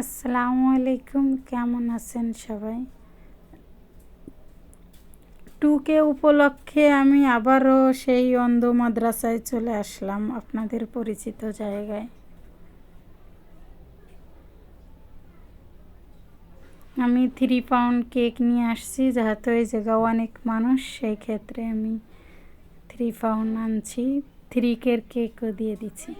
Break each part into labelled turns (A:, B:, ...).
A: আসসালামু আলাইকুম, কেমন আছেন সবাই? 2K উপলক্ষে আমি আবারও সেই অন্ধ মাদ্রাসায় চলে আসলাম, আপনাদের পরিচিত জায়গায়। আমি 3 পাউন্ড কেক নিয়ে আসছি, যেহেতু এই জায়গায় অনেক মানুষ, সেই ক্ষেত্রে আমি 3 পাউন্ড আনছি। 3K কেকও দিয়ে দিচ্ছি।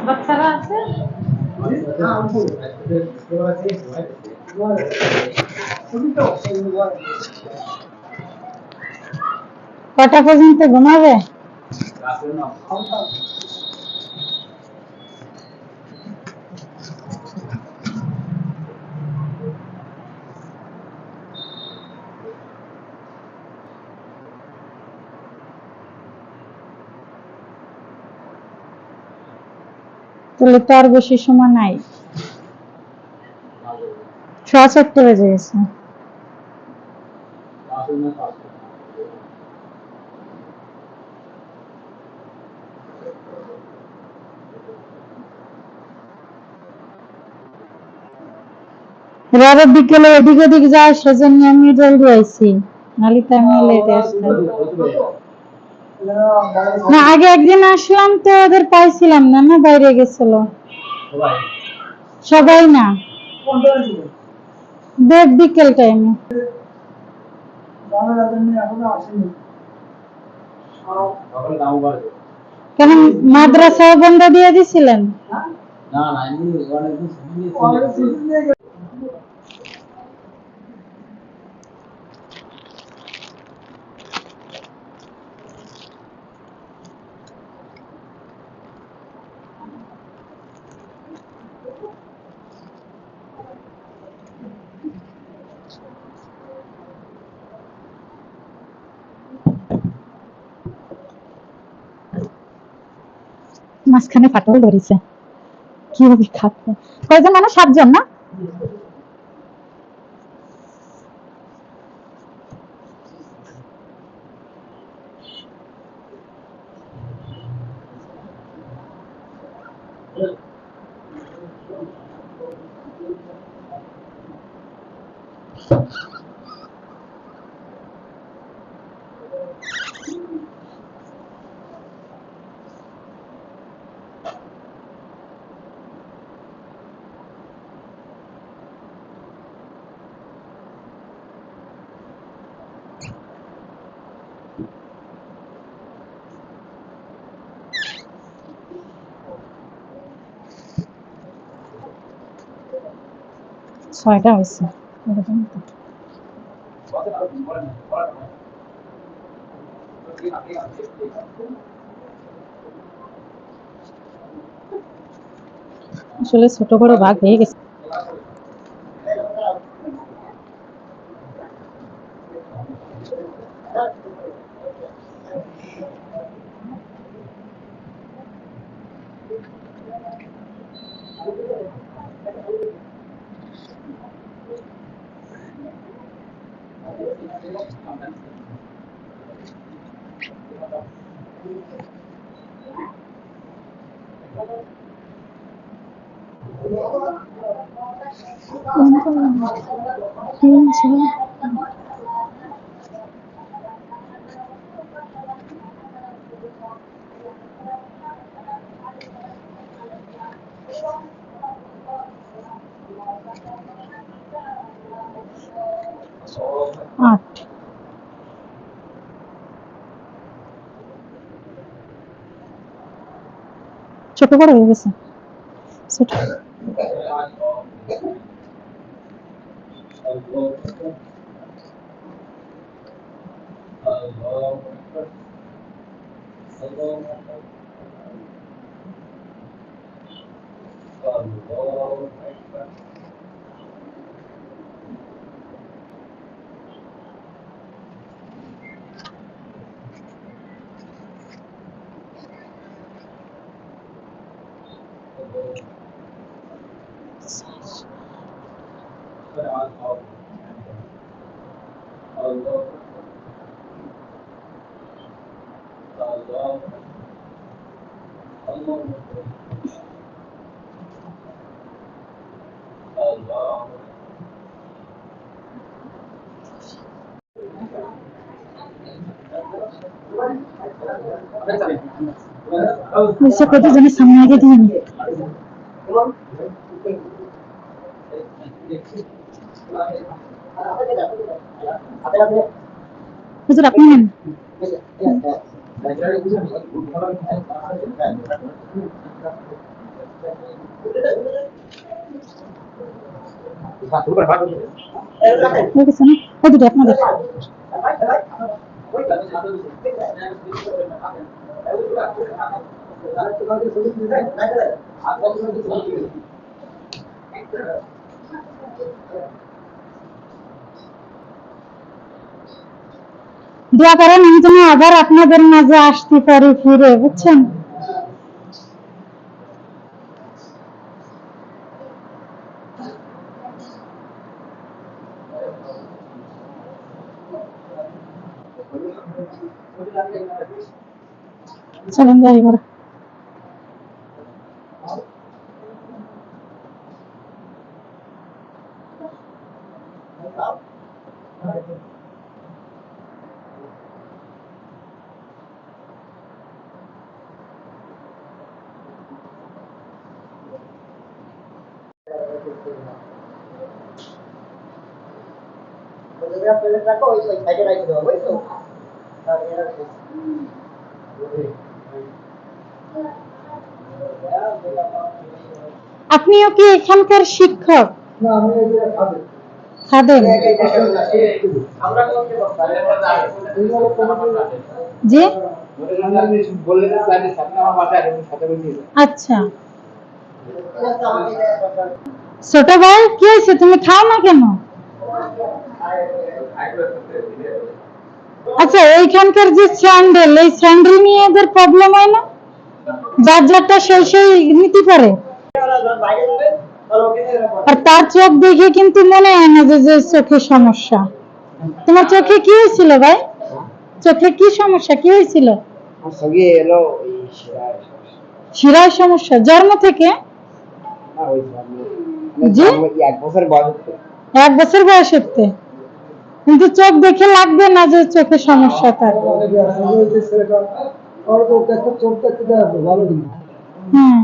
A: বাচ্চারা আছে? কটা পর্যন্ত ঘুমাবে? তাহলে তো আর বেশি সময় নাই, 4:30 বেজে গেছে। রাতে বিকেলে এদিক ওদিক যায়, সেজন্য আমি জলদি আইছি, নাহলে তো আমি লেটে আসতাম। না, আগে একদিন আসলাম তো ওদের পাইছিলাম না, না বাইরে গেছিল সবাই। না, বিকেল টাইমে। কেন, মাদ্রাসা বন্ধ দিয়ে দিছিলেন? মাঝখানে ফাটল ধরেছে, কিভাবে খাবো? কয়জন মানুষ? 7 জন না? ছয়টা হয়েছে এরকম তো। আসলে ছোট বড় ভাগ হয়ে গেছে। আট। ছোট বড় হয়ে গেছে। ছোট ऐसा कतो जने सामने आगे दिए হুজুর আপনি নেন ওই দুটো আপনাদের দোয়া করেন আমি যেন আবার আপনাদের মাঝে আসতে পারি ফিরে, বুঝছেন? চলেন যাই এবার। আপনিও কি এখানকার শিক্ষক? খাদেম? জি আচ্ছা। ছোট ভাই কি হয়েছে, তুমি খাও না কেন? আচ্ছা এইখানকার যে স্যান্ডেল, এই স্যান্ডেল নিয়ে এদের প্রবলেম হয় না? বাজারটা সেই নিতে পারে, আর তার চোখ দেখে কিন্তু মনে হয় না যে চোখের সমস্যা। তোমার চোখে কি হয়েছিল ভাই? চোখে কি সমস্যা, কি হয়েছিল? শিরায় সমস্যা জন্ম থেকে? জি 1 বছর বয়স হতে, কিন্তু চোখ দেখে লাগবে না যে চোখে সমস্যা তার। হ্যাঁ